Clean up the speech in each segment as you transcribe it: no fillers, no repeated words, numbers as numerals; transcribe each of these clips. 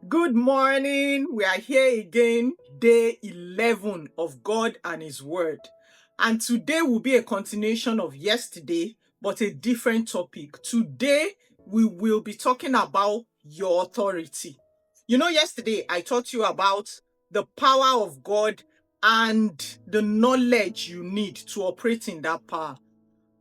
Good morning. We are here again, day 11 of God and His Word. And today will be a continuation of yesterday, but a different topic. Today, we will be talking about your authority. Yesterday I taught you about the power of God and the knowledge you need to operate in that power.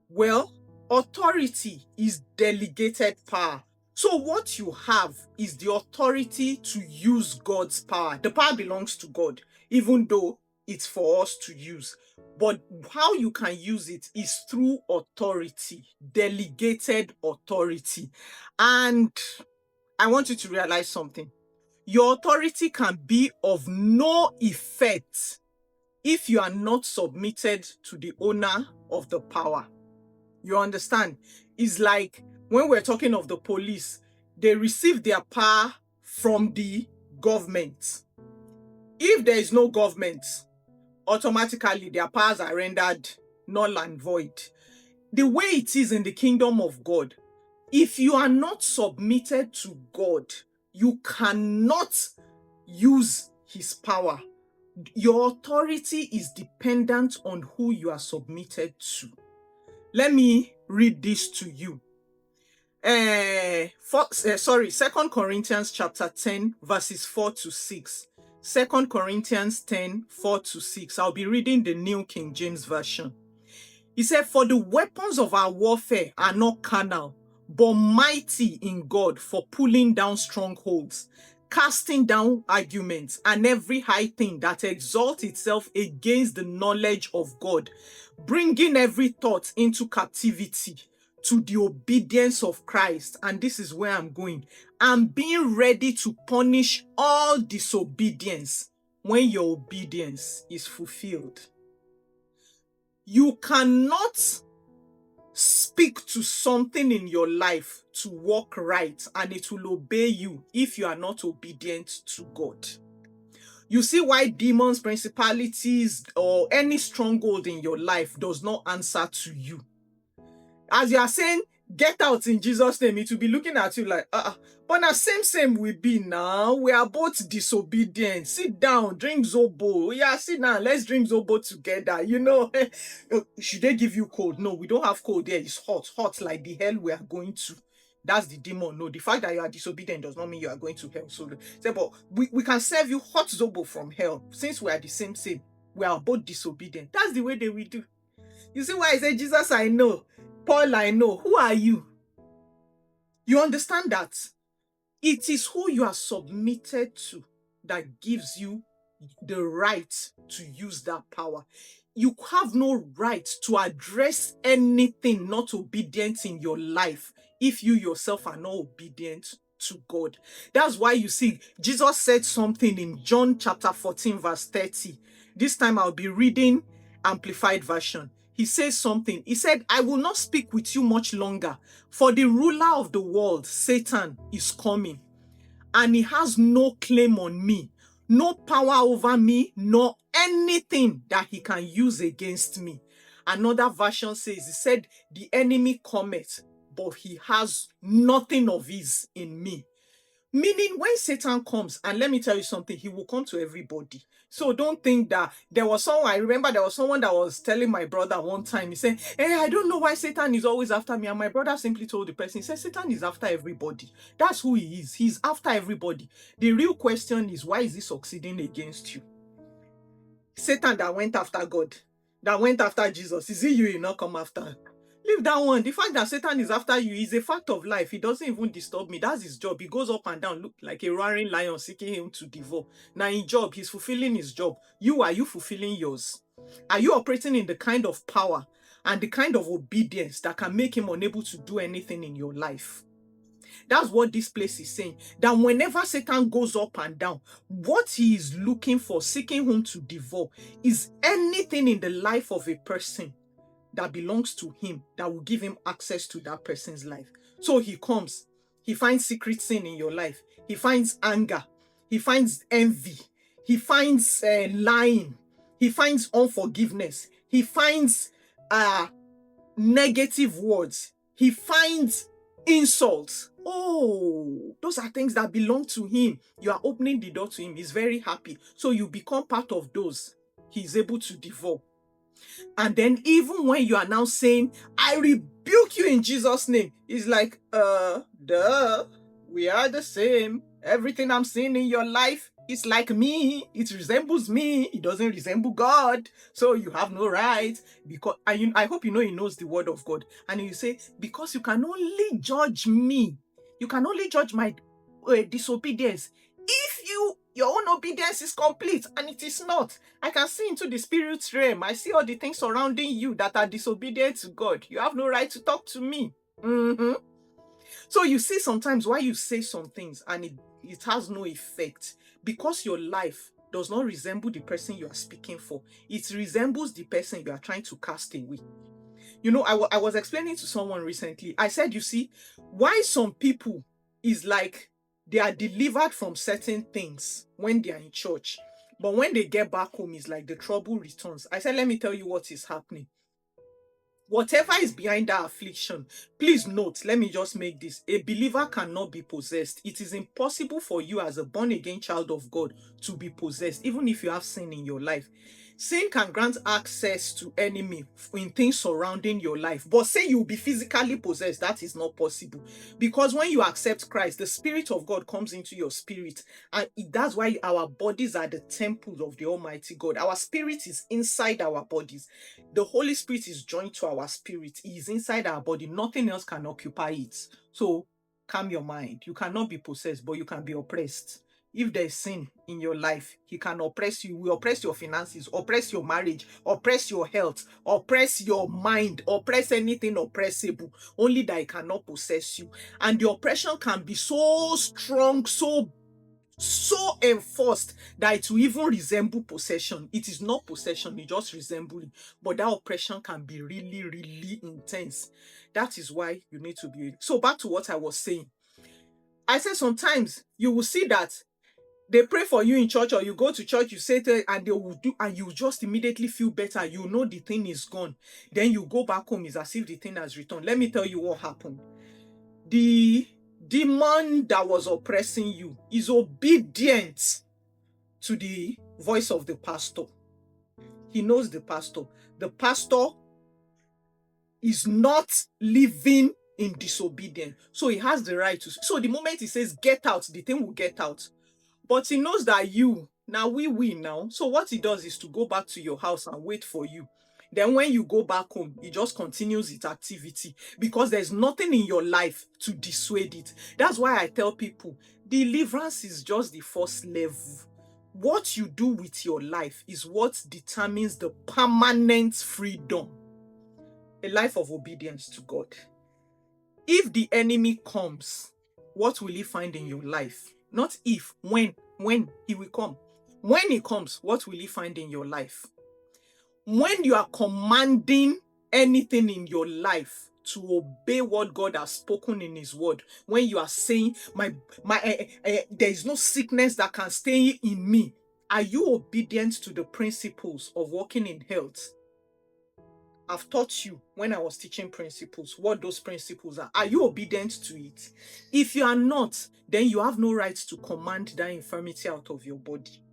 Well, authority is delegated power. So, what you have is the authority to use God's power. The power belongs to God, even though it's for us to use. But how you can use it is through authority, delegated authority. And I want you to realize something. Your authority can be of no effect if you are not submitted to the owner of the power. You understand? It's like when we're talking of the police, they receive their power from the government. If there is no government, automatically their powers are rendered null and void. The way it is in the kingdom of God, if you are not submitted to God, you cannot use his power. Your authority is dependent on who you are submitted to. Let me read this to you. 2 Corinthians chapter 10, verses 4 to 6. 2 Corinthians 10, 4 to 6. I'll be reading the New King James Version. He said, "For the weapons of our warfare are not carnal, but mighty in God for pulling down strongholds, casting down arguments and every high thing that exalts itself against the knowledge of God, bringing every thought into captivity to the obedience of Christ." And this is where I'm going. "And being ready to punish all disobedience when your obedience is fulfilled." You cannot speak to something in your life to walk right and it will obey you if you are not obedient to God. You see why demons, principalities, or any stronghold in your life does not answer to you. As you are saying, "Get out in Jesus' name," it will be looking at you like, but now same we be now. We are both disobedient. Sit down, drink Zobo. Yeah, sit down. Let's drink Zobo together. Should they give you cold? No, we don't have cold there. It's hot like the hell we are going to. That's the demon. No, the fact that you are disobedient does not mean you are going to hell. So, but we can serve you hot Zobo from hell. Since we are the same, we are both disobedient. That's the way they will do. You see why I say, "Jesus, I know. Paul, I know." Who are you? You understand that? It is who you are submitted to that gives you the right to use that power. You have no right to address anything not obedient in your life if you yourself are not obedient to God. That's why you see, Jesus said something in John chapter 14, verse 30. This time I'll be reading Amplified Version. He says something. He said, "I will not speak with you much longer, for the ruler of the world, Satan, is coming, and he has no claim on me, no power over me, nor anything that he can use against me." Another version says, he said, "The enemy cometh, but he has nothing of his in me." Meaning, when Satan comes, and let me tell you something, he will come to everybody. So don't think that I remember there was someone that was telling my brother one time, he said, "Hey, I don't know why Satan is always after me." And my brother simply told the person, he said, "Satan is after everybody. That's who he is. He's after everybody. The real question is, why is he succeeding against you?" Satan that went after God, that went after Jesus, is it you not come after? Leave that one. The fact that Satan is after you is a fact of life. He doesn't even disturb me. That's his job. He goes up and down, look like a roaring lion seeking him to devour. Now, in job, he's fulfilling his job. Are you fulfilling yours? Are you operating in the kind of power and the kind of obedience that can make him unable to do anything in your life? That's what this place is saying. That whenever Satan goes up and down, what he is looking for, seeking whom to devour, is anything in the life of a person that belongs to him that will give him access to that person's life. So he comes, he finds secret sin in your life, he finds anger, he finds envy, he finds lying, he finds unforgiveness, he finds negative words, he finds insults, Oh, those are things that belong to him. You are opening the door to him. He's very happy. So you become part of those he's able to devour. And then even when you are now saying, I rebuke you in Jesus' name, it's like, duh, we are the same. Everything I'm seeing in your life is like me. It resembles me. It doesn't resemble God. So you have no right. Because I hope you know he knows the word of God. And you say, because you can only judge me. You can only judge my disobedience if your own obedience is complete, and it is not. I can see into the spirit realm. I see all the things surrounding you that are disobedient to God. You have no right to talk to me. So you see sometimes why you say some things and it has no effect, because your life does not resemble the person you are speaking for. It resembles the person you are trying to cast away. You know, I was explaining to someone recently. I said, you see, why some people is like they are delivered from certain things when they are in church, but when they get back home, it's like the trouble returns. I said, let me tell you what is happening. Whatever is behind that affliction, please note, let me just make this. A believer cannot be possessed. It is impossible for you as a born-again child of God to be possessed, even if you have sin in your life. Sin can grant access to enemy in things surrounding your life. But say you'll be physically possessed, that is not possible. Because when you accept Christ, the Spirit of God comes into your spirit. And that's why our bodies are the temples of the Almighty God. Our spirit is inside our bodies. The Holy Spirit is joined to our spirit. He is inside our body. Nothing else can occupy it. So calm your mind. You cannot be possessed, but you can be oppressed. If there's sin in your life, he can oppress you. We oppress your finances, oppress your marriage, oppress your health, oppress your mind, oppress anything oppressible. Only that he cannot possess you. And the oppression can be so strong, so enforced that it will even resemble possession. It is not possession, it just resembles it. But that oppression can be really, really intense. That is why you need to be. So back to what I was saying. I said sometimes you will see that they pray for you in church, or you go to church, you say to, and they will do, and you just immediately feel better. You know the thing is gone. Then you go back home, it's as if the thing has returned. Let me tell you what happened. The demon that was oppressing you is obedient to the voice of the pastor. He knows the pastor. The pastor is not living in disobedience. So he has the right to. So the moment he says, get out, the thing will get out. But he knows that now we win now. So what he does is to go back to your house and wait for you. Then when you go back home, it just continues its activity because there's nothing in your life to dissuade it. That's why I tell people, deliverance is just the first level. What you do with your life is what determines the permanent freedom. A life of obedience to God. If the enemy comes, what will he find in your life? Not if, when he will come. When he comes, what will he find in your life? When you are commanding anything in your life to obey what God has spoken in his word, when you are saying, there is no sickness that can stay in me, are you obedient to the principles of walking in health? I've taught you when I was teaching principles, what those principles are. Are you obedient to it? If you are not, then you have no right to command that infirmity out of your body.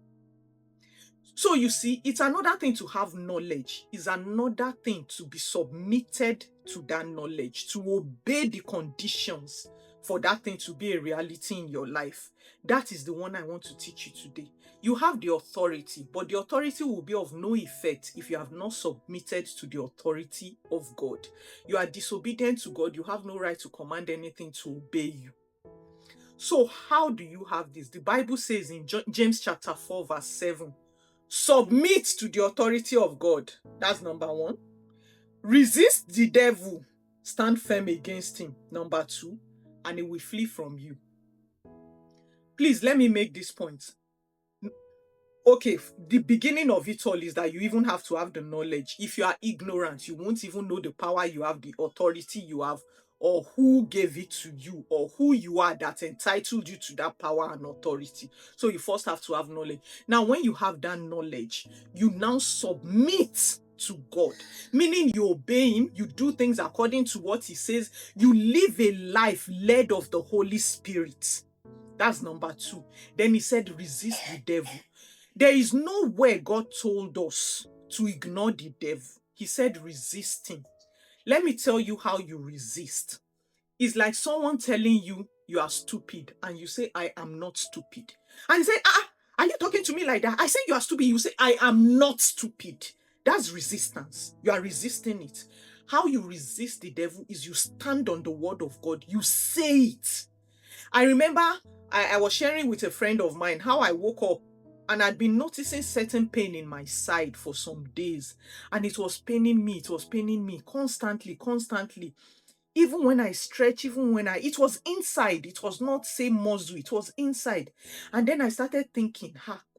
So you see, it's another thing to have knowledge. It's another thing to be submitted to that knowledge, to obey the conditions for that thing to be a reality in your life. That is the one I want to teach you today. You have the authority, but the authority will be of no effect if you have not submitted to the authority of God. You are disobedient to God. You have no right to command anything to obey you. So how do you have this? The Bible says in James chapter 4 verse 7, submit to the authority of God. That's number 1. Resist the devil. Stand firm against him. Number 2. And he will flee from you. Please, let me make this point. Okay, the beginning of it all is that you even have to have the knowledge. If you are ignorant, you won't even know the power you have, the authority you have, or who gave it to you, or who you are that entitled you to that power and authority. So you first have to have knowledge. Now, when you have that knowledge, you now submit to God, meaning you obey him, you do things according to what he says, you live a life led of the Holy Spirit. That's number 2. Then he said, resist the devil. There is nowhere God told us to ignore the devil. He said, resist him. Let me tell you how you resist. It's like someone telling you you are stupid and you say, I am not stupid. And you say, are you talking to me like that? I say you are stupid. You say, I am not stupid. That's resistance. You are resisting it. How you resist the devil is you stand on the word of God. You say it. I remember I was sharing with a friend of mine how I woke up and I'd been noticing certain pain in my side for some days. And it was paining me. It was paining me constantly. Even when I stretch, it was inside. It was not say muscle. It was inside. And then I started thinking,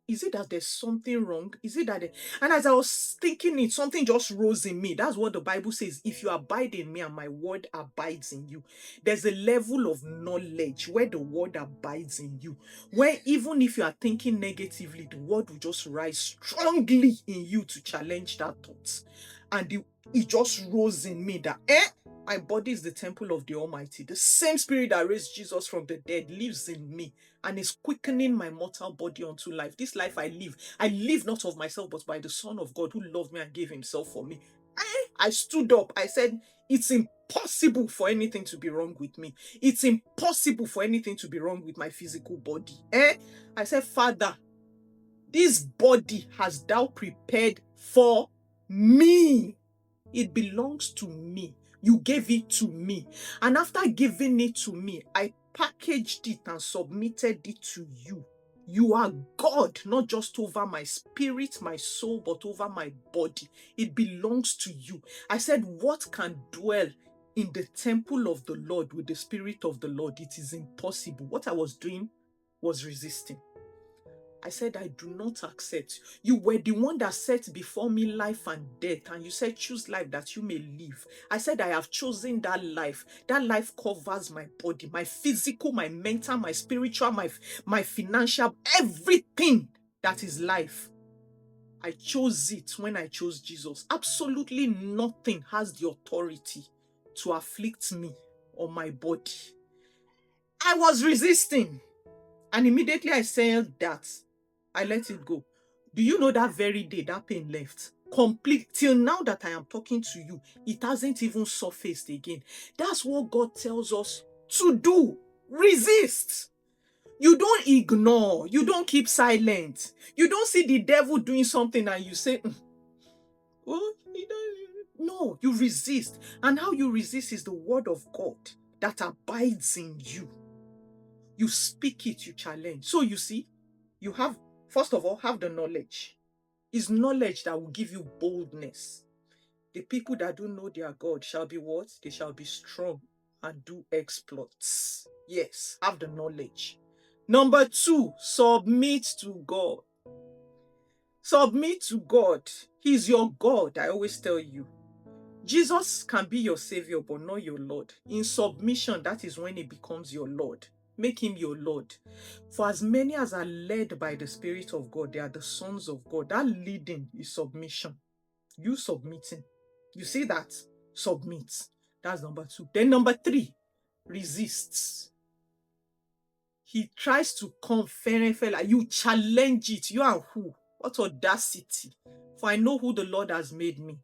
is it that there's something wrong? Is it that and as I was thinking it, something just rose in me. That's what the Bible says. If you abide in me and my word abides in you, there's a level of knowledge where the word abides in you, where even if you are thinking negatively, the word will just rise strongly in you to challenge that thought. And it just rose in me that, my body is the temple of the Almighty. The same spirit that raised Jesus from the dead lives in me and is quickening my mortal body unto life. This life I live not of myself, but by the Son of God who loved me and gave himself for me. I stood up. I said, it's impossible for anything to be wrong with me. It's impossible for anything to be wrong with my physical body. I said, Father, this body has thou prepared for me. It belongs to me. You gave it to me. And after giving it to me, I packaged it and submitted it to you. You are God, not just over my spirit, my soul, but over my body. It belongs to you. I said, what can dwell in the temple of the Lord with the spirit of the Lord? It is impossible. What I was doing was resisting. I said, I do not accept. You were the one that set before me life and death, and you said, choose life that you may live. I said, I have chosen that life. That life covers my body, my physical, my mental, my spiritual, my financial, everything that is life. I chose it when I chose Jesus. Absolutely nothing has the authority to afflict me or my body. I was resisting. And immediately I said that, I let it go. Do you know that very day that pain left? Complete. Till now that I am talking to you, it hasn't even surfaced again. That's what God tells us to do. Resist. You don't ignore. You don't keep silent. You don't see the devil doing something and you say, oh, he doesn't. No, you resist. And how you resist is the word of God that abides in you. You speak it, you challenge. So you see, you have, first of all, have the knowledge. It's knowledge that will give you boldness. The people that do know their God shall be what? They shall be strong and do exploits. Yes, have the knowledge. Number 2, submit to God. Submit to God. He's your God, I always tell you. Jesus can be your savior, but not your Lord. In submission, that is when he becomes your Lord. Make him your Lord. For as many as are led by the Spirit of God, they are the sons of God. That leading is submission. You submitting. You see that? Submit. That's number 2. Then number 3, resists. He tries to come fair and fair. You challenge it. You are who? What audacity. For I know who the Lord has made me.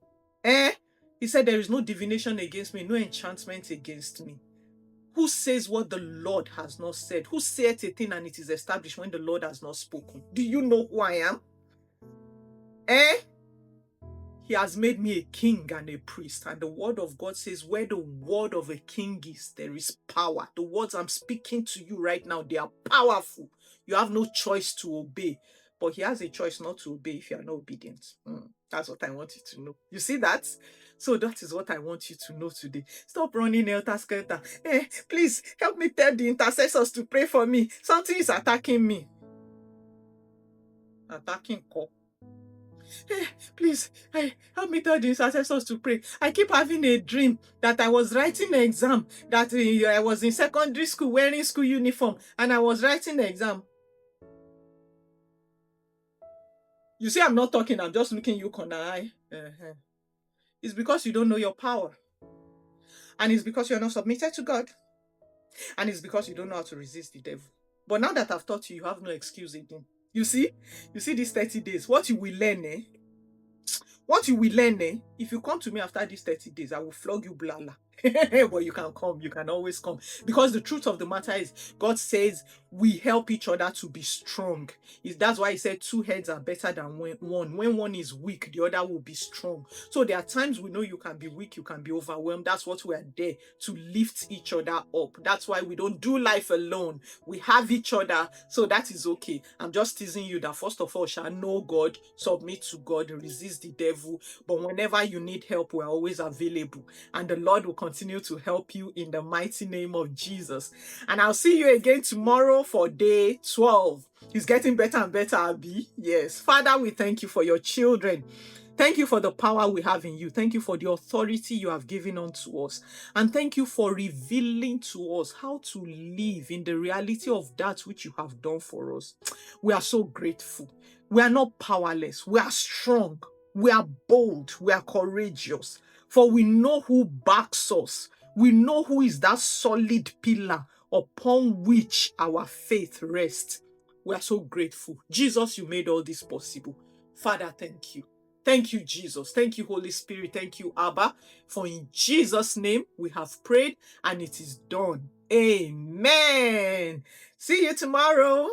He said, there is no divination against me, no enchantment against me. Who says what the Lord has not said? Who saith a thing and it is established when the Lord has not spoken? Do you know who I am? He has made me a king and a priest. And the word of God says, where the word of a king is, there is power. The words I'm speaking to you right now, they are powerful. You have no choice to obey. But he has a choice not to obey if you are not obedient. That's what I want you to know. You see that? So that is what I want you to know today. Stop running helter-skelter. Please help me tell the intercessors to pray for me. Something is attacking me. Attacking call. Please, help me tell the intercessors to pray. I keep having a dream that I was writing an exam, that I was in secondary school wearing school uniform, and I was writing the exam. You see, I'm not talking, I'm just looking you corner eye. It's because you don't know your power. And it's because you're not submitted to God. And it's because you don't know how to resist the devil. But now that I've taught you, you have no excuse again. You see these 30 days, what you will learn, what you will learn, if you come to me after these 30 days, I will flog you blala. But you can come, you can always come. Because the truth of the matter is, God says we help each other to be strong. That's why he said 2 heads are better than one. When one is weak, the other will be strong. So there are times we know you can be weak, you can be overwhelmed. That's what we are there to lift each other up. That's why we don't do life alone. We have each other, so that is okay. I'm just teasing you that first of all, shall know God, submit to God, resist the devil. But whenever you need help, we're always available. And the Lord will continue to help you in the mighty name of Jesus. And I'll see you again tomorrow for day 12. It's getting better and better, Abby. Yes. Father, we thank you for your children. Thank you for the power we have in you. Thank you for the authority you have given unto us. And thank you for revealing to us how to live in the reality of that which you have done for us. We are so grateful. We are not powerless. We are strong. We are bold. We are courageous. For we know who backs us. We know who is that solid pillar upon which our faith rests. We are so grateful. Jesus, you made all this possible. Father, thank you. Thank you, Jesus. Thank you, Holy Spirit. Thank you, Abba. For in Jesus' name we have prayed and it is done. Amen. See you tomorrow.